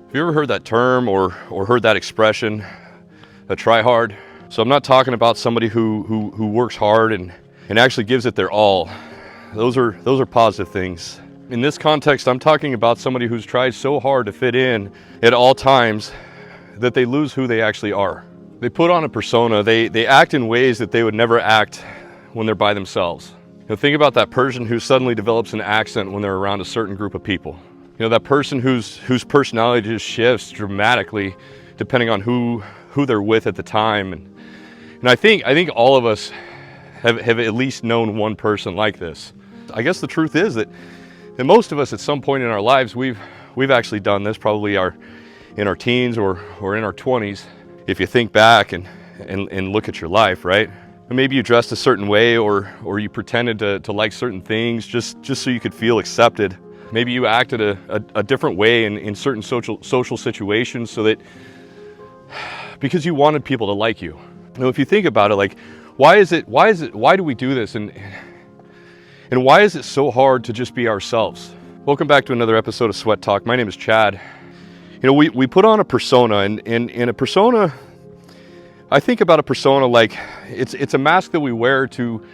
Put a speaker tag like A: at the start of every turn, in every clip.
A: Have you ever heard that term or heard that expression, a try hard? So I'm not talking about somebody who works hard and actually gives it their all. Those are positive things. In this context, I'm talking about somebody who's tried so hard to fit in at all times that they lose who they actually are. They put on a persona, they act in ways that they would never act when they're by themselves. Think about that person who suddenly develops an accent when they're around a certain group of people. That person whose personality just shifts dramatically depending on who they're with at the time. And I think all of us have at least known one person like this. I guess the truth is that most of us at some point in our lives, we've actually done this, probably in our teens or in our 20s. If you think back and look at your life, right? Maybe you dressed a certain way or you pretended to like certain things just so you could feel accepted. Maybe you acted a different way in certain social situations so that because you wanted people to like you. If you think about it, like why do we do this and why is it so hard to just be ourselves? Welcome back to another episode of Sweat Talk. My name is Chad. We put on a persona and a persona, I think about a persona like it's a mask that we wear to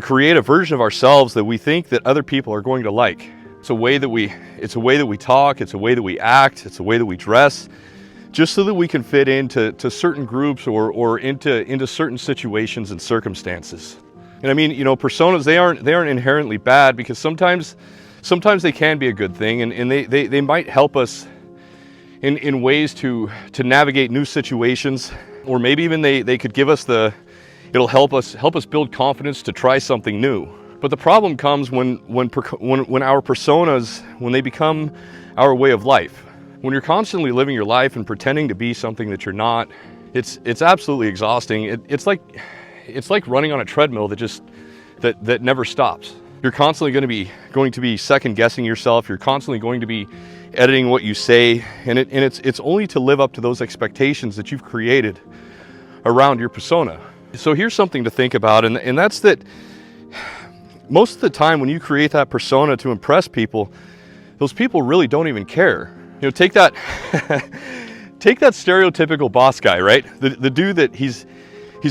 A: create a version of ourselves that we think that other people are going to like. It's a way that we talk, it's a way that we act, it's a way that we dress, just so that we can fit into certain groups or into certain situations and circumstances. And I mean, personas, they aren't inherently bad, because sometimes they can be a good thing, and they might help us in ways to navigate new situations, or maybe even they could give us it'll help us build confidence to try something new. But the problem comes when our personas, when they become our way of life. When you're constantly living your life and pretending to be something that you're not, it's absolutely exhausting. It's like running on a treadmill that never stops. You're constantly going to be second guessing yourself. You're constantly going to be editing what you say, and it's only to live up to those expectations that you've created around your persona. So here's something to think about, and that's that most of the time when you create that persona to impress people, those people really don't even care. Take that stereotypical boss guy, right? The dude that he's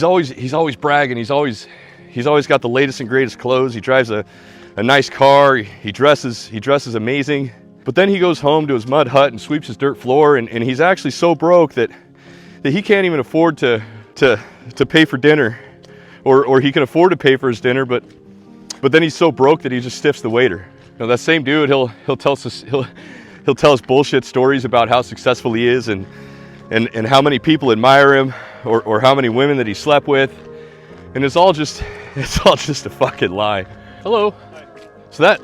A: always bragging, he's always got the latest and greatest clothes, he drives a nice car, he dresses amazing, but then he goes home to his mud hut and sweeps his dirt floor, and he's actually so broke that he can't even afford to pay for dinner, or he can afford to pay for his dinner, but then he's so broke that he just stiffs the waiter. That same dude, he'll tell us bullshit stories about how successful he is and how many people admire him, or how many women that he slept with, and it's all just a fucking lie. Hello. Hi. So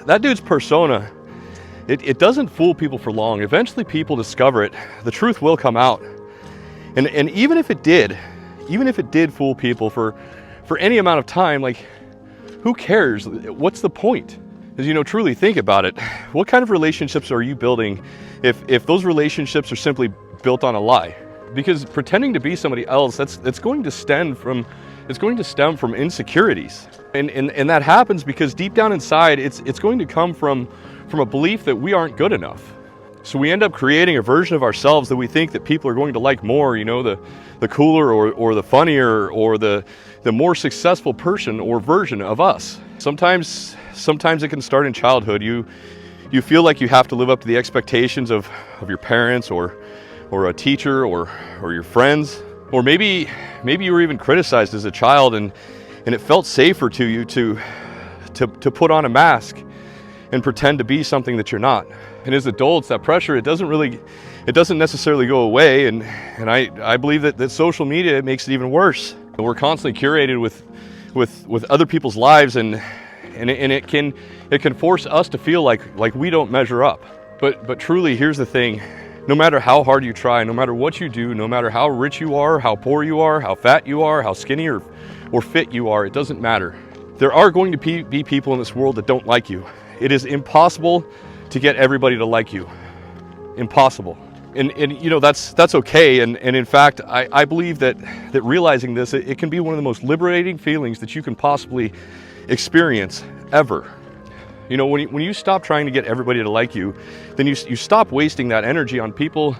A: that dude's persona, it doesn't fool people for long. Eventually people discover it. The truth will come out, and even if it did fool people for any amount of time, like, who cares? What's the point? Because, truly think about it. What kind of relationships are you building if those relationships are simply built on a lie? Because pretending to be somebody else, that's going to stem from insecurities. And that happens because deep down inside, it's going to come from a belief that we aren't good enough. So we end up creating a version of ourselves that we think that people are going to like more, the cooler or the funnier or the more successful person or version of us. Sometimes it can start in childhood. You feel like you have to live up to the expectations of your parents or a teacher or your friends, or maybe you were even criticized as a child and it felt safer to you to put on a mask and pretend to be something that you're not. And as adults, that pressure, it doesn't necessarily go away, and I believe that social media, it makes it even worse. We're constantly curated with other people's lives, and it can force us to feel like we don't measure up. But truly, here's the thing: no matter how hard you try, no matter what you do, no matter how rich you are, how poor you are, how fat you are, how skinny or fit you are, it doesn't matter. There are going to be people in this world that don't like you. It is impossible to get everybody to like you. Impossible. And that's okay. And in fact, I believe that realizing this, it can be one of the most liberating feelings that you can possibly experience ever. You know, when you stop trying to get everybody to like you, then you stop wasting that energy on people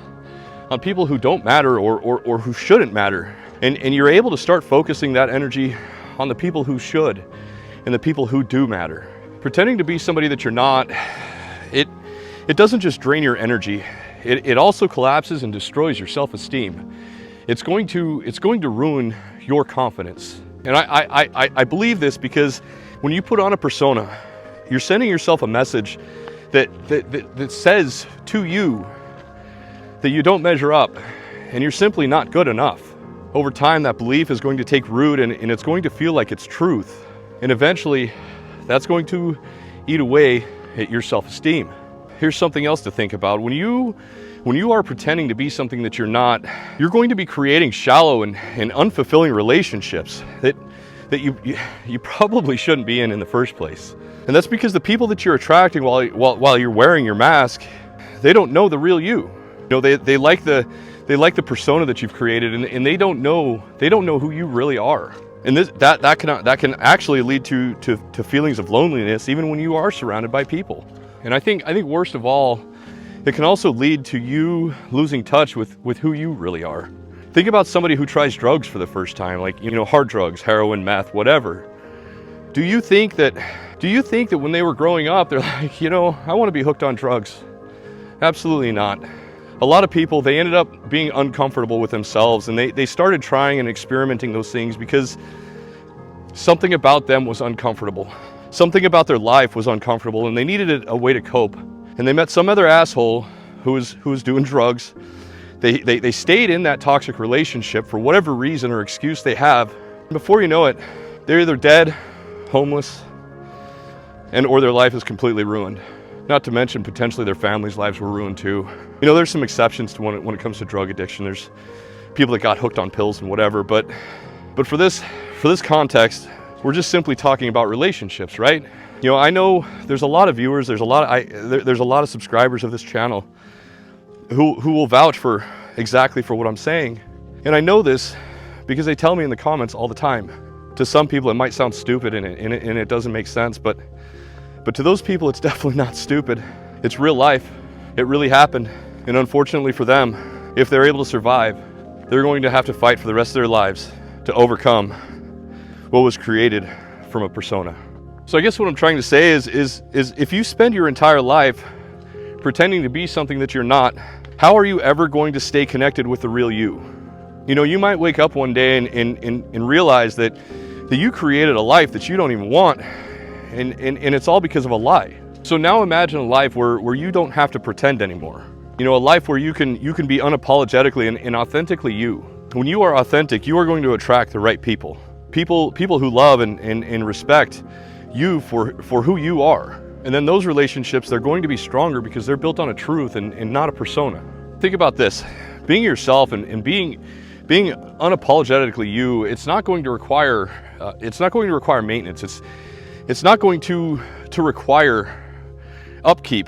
A: who don't matter or who shouldn't matter. And you're able to start focusing that energy on the people who should and the people who do matter. Pretending to be somebody that you're not, it doesn't just drain your energy, it also collapses and destroys your self-esteem. It's going to ruin your confidence. And I believe this because when you put on a persona, you're sending yourself a message that says to you that you don't measure up and you're simply not good enough. Over time, that belief is going to take root and it's going to feel like it's truth. And eventually, that's going to eat away at your self-esteem. Here's something else to think about. When you are pretending to be something that you're not, you're going to be creating shallow and unfulfilling relationships that you probably shouldn't be in the first place. And that's because the people that you're attracting while you're wearing your mask, they don't know the real you. You know, they like the persona that you've created, and they don't know who you really are. And that can actually lead to feelings of loneliness even when you are surrounded by people. And I think worst of all, it can also lead to you losing touch with who you really are. Think about somebody who tries drugs for the first time, like, you know, hard drugs, heroin, meth, whatever. Do you think that when they were growing up, they're like, you know, I want to be hooked on drugs? Absolutely not. A lot of people, they ended up being uncomfortable with themselves, and they started trying and experimenting those things because something about them was uncomfortable. Something about their life was uncomfortable, and they needed a way to cope. And they met some other asshole who was doing drugs. They stayed in that toxic relationship for whatever reason or excuse they have. Before you know it, they're either dead, homeless, or their life is completely ruined. Not to mention potentially their families' lives were ruined too. You know, there's some exceptions to when it comes to drug addiction. There's people that got hooked on pills and whatever, but for this context, we're just simply talking about relationships, right? You know, I know there's a lot of viewers, there's a lot of subscribers of this channel who will vouch for exactly for what I'm saying. And I know this because they tell me in the comments all the time. To some people it might sound stupid and it doesn't make sense, but to those people it's definitely not stupid. It's real life. It really happened. And unfortunately for them, if they're able to survive, they're going to have to fight for the rest of their lives to overcome what was created from a persona. So I guess what I'm trying to say is if you spend your entire life pretending to be something that you're not, how are you ever going to stay connected with the real you? You know, you might wake up one day and realize that you created a life that you don't even want, and it's all because of a lie. So now imagine a life where you don't have to pretend anymore. You know, a life where you can be unapologetically and authentically you. When you are authentic, you are going to attract the right people. People who love and respect you for who you are. And then those relationships, they're going to be stronger because they're built on a truth and not a persona. Think about this. Being yourself and being unapologetically you, it's not going to require maintenance. It's not going to require upkeep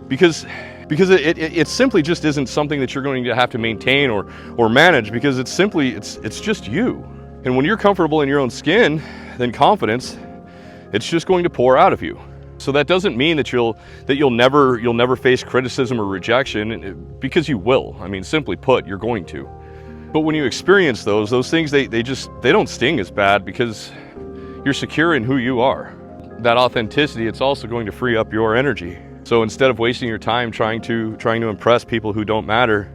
A: because it simply just isn't something that you're going to have to maintain or manage, because it's just you. And when you're comfortable in your own skin, then confidence, it's just going to pour out of you. So that doesn't mean that you'll never face criticism or rejection, because you will. I mean, simply put, you're going to. But when you experience those things, they don't sting as bad because you're secure in who you are. That authenticity, it's also going to free up your energy. So instead of wasting your time trying to impress people who don't matter,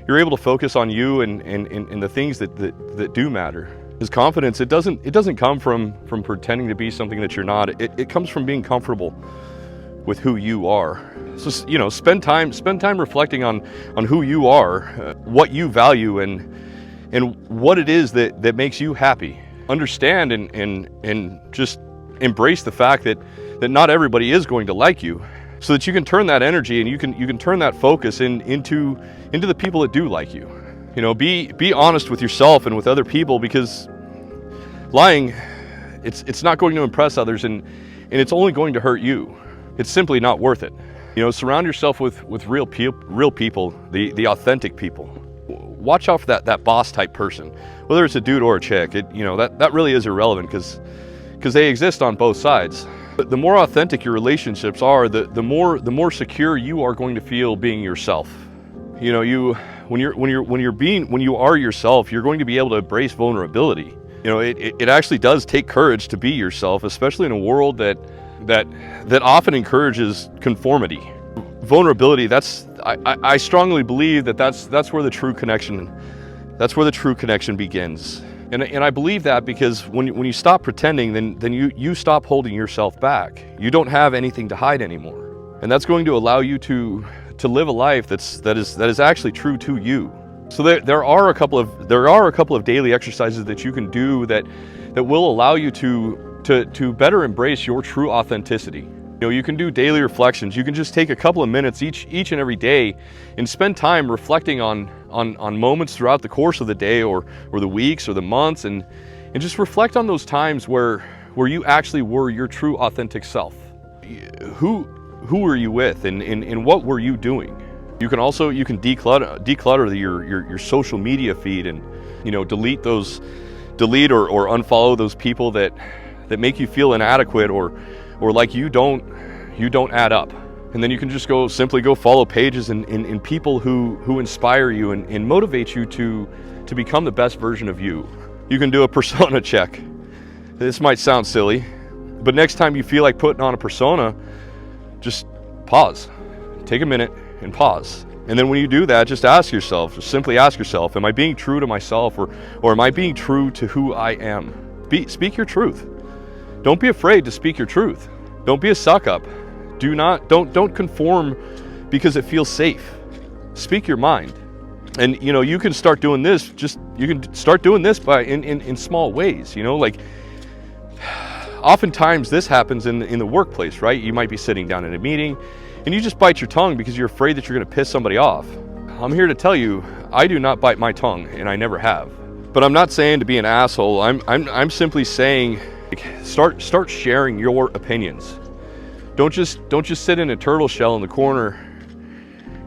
A: you're able to focus on you and the things that do matter. Because confidence, it doesn't come from pretending to be something that you're not. It comes from being comfortable with who you are. So, you know, spend time reflecting on who you are, what you value, and what it is that makes you happy. Understand and just embrace the fact that not everybody is going to like you, so that you can turn that energy and you can turn that focus into the people that do like you. You know, be honest with yourself and with other people, because lying, it's not going to impress others, and it's only going to hurt you. It's simply not worth it. You know, surround yourself with real people, the authentic people. Watch out for that boss type person, whether it's a dude or a chick. That really is irrelevant because they exist on both sides. But the more authentic your relationships are, the more secure you are going to feel being yourself. You know, when you are yourself, you're going to be able to embrace vulnerability. You know, it actually does take courage to be yourself, especially in a world that often encourages conformity. Vulnerability, I strongly believe that's where the true connection begins. And I believe that because when you stop pretending, then you stop holding yourself back. You don't have anything to hide anymore. And that's going to allow you to live a life that is actually true to you. So there are a couple of daily exercises that you can do that will allow you to better embrace your true authenticity. You know, you can do daily reflections. You can just take a couple of minutes each and every day and spend time reflecting on moments throughout the course of the day or the weeks or the months, and just reflect on those times where you actually were your true authentic self. Who were you with, and what were you doing? You can declutter your social media feed, and delete or unfollow those people that make you feel inadequate or like you don't add up. And then you can just simply go follow pages and people who inspire you and motivate you to become the best version of you. You can do a persona check. This might sound silly, but next time you feel like putting on a persona, just pause. Take a minute and pause. And then when you do that, just simply ask yourself, am I being true to myself, or am I being true to who I am? Speak your truth. Don't be afraid to speak your truth. Don't be a suck up. Don't conform because it feels safe. Speak your mind. And you can start doing this by in small ways. Like oftentimes this happens in the workplace, right? You might be sitting down in a meeting and you just bite your tongue because you're afraid that you're going to piss somebody off. I'm here to tell you, I do not bite my tongue, and I never have. But I'm not saying to be an asshole. I'm simply saying, start sharing your opinions. Don't just sit in a turtle shell in the corner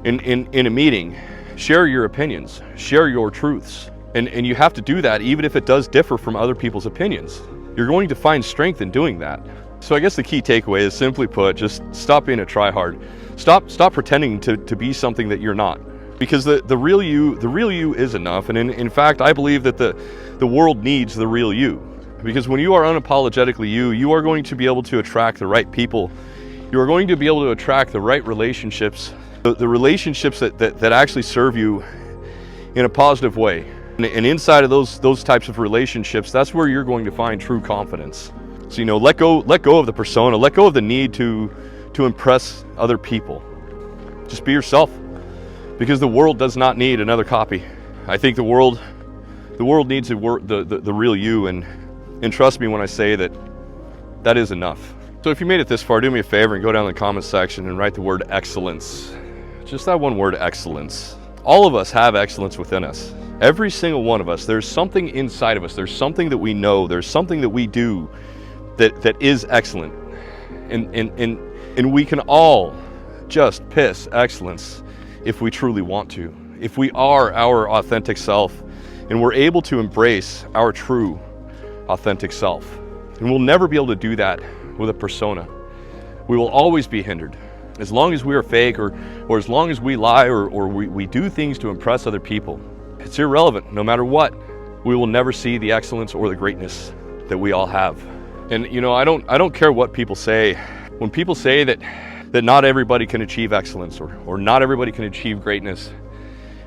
A: in a meeting. Share your opinions. Share your truths. And you have to do that even if it does differ from other people's opinions. You're going to find strength in doing that. So I guess the key takeaway is, simply put, just stop being a tryhard. Stop pretending to be something that you're not. Because the real you is enough. And in fact, I believe that the world needs the real you. Because when you are unapologetically you are going to be able to attract the right people. You are going to be able to attract the right relationships, the relationships that actually serve you in a positive way. And inside of those types of relationships, that's where you're going to find true confidence. So let go of the persona, let go of the need to impress other people. Just be yourself, because the world does not need another copy. I think the world needs the real you, and trust me when I say that is enough. So if you made it this far, do me a favor and go down in the comments section and write the word excellence. Just that one word, excellence. All of us have excellence within us. Every single one of us. There's something inside of us. There's something that we know. There's something that we do that is excellent. And we can all just piss excellence if we truly want to. If we are our authentic self and we're able to embrace our true authentic self. And we'll never be able to do that with a persona. We will always be hindered. As long as we are fake or as long as we lie or we do things to impress other people, it's irrelevant. No matter what, we will never see the excellence or the greatness that we all have. And I don't care what people say. When people say that not everybody can achieve excellence or not everybody can achieve greatness,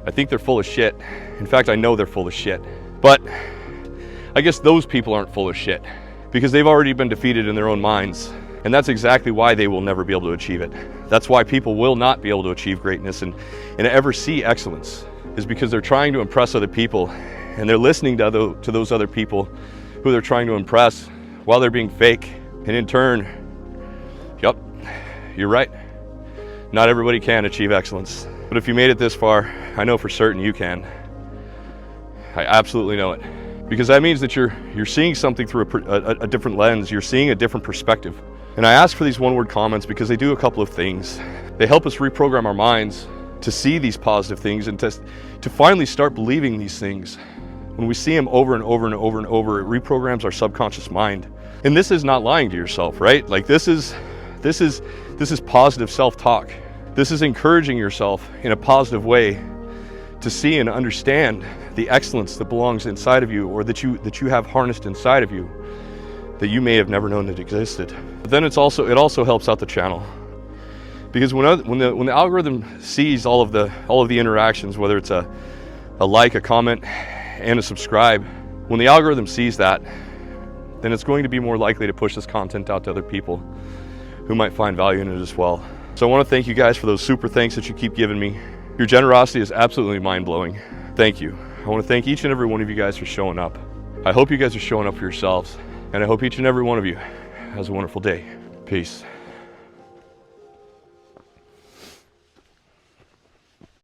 A: I think they're full of shit. In fact, I know they're full of shit. But I guess those people aren't full of shit because they've already been defeated in their own minds. And that's exactly why they will never be able to achieve it. That's why people will not be able to achieve greatness and ever see excellence, is because they're trying to impress other people and they're listening to those other people who they're trying to impress while they're being fake. And in turn, yep, you're right. Not everybody can achieve excellence. But if you made it this far, I know for certain you can. I absolutely know it. Because that means that you're seeing something through a different lens. You're seeing a different perspective. And I ask for these one-word comments because they do a couple of things. They help us reprogram our minds to see these positive things and to finally start believing these things. When we see them over and over and over and over, it reprograms our subconscious mind And this is not lying to yourself, right? Like this is positive self-talk. This is encouraging yourself in a positive way to see and understand the excellence that belongs inside of you, or that you have harnessed inside of you, that you may have never known that existed. But then it also helps out the channel, because when the algorithm sees all of the interactions, whether it's a like, a comment, and a subscribe, when the algorithm sees that, then it's going to be more likely to push this content out to other people who might find value in it as well. So I want to thank you guys for those super thanks that you keep giving me. Your generosity is absolutely mind-blowing. Thank you. I want to thank each and every one of you guys for showing up. I hope you guys are showing up for yourselves, and I hope each and every one of you has a wonderful day. Peace.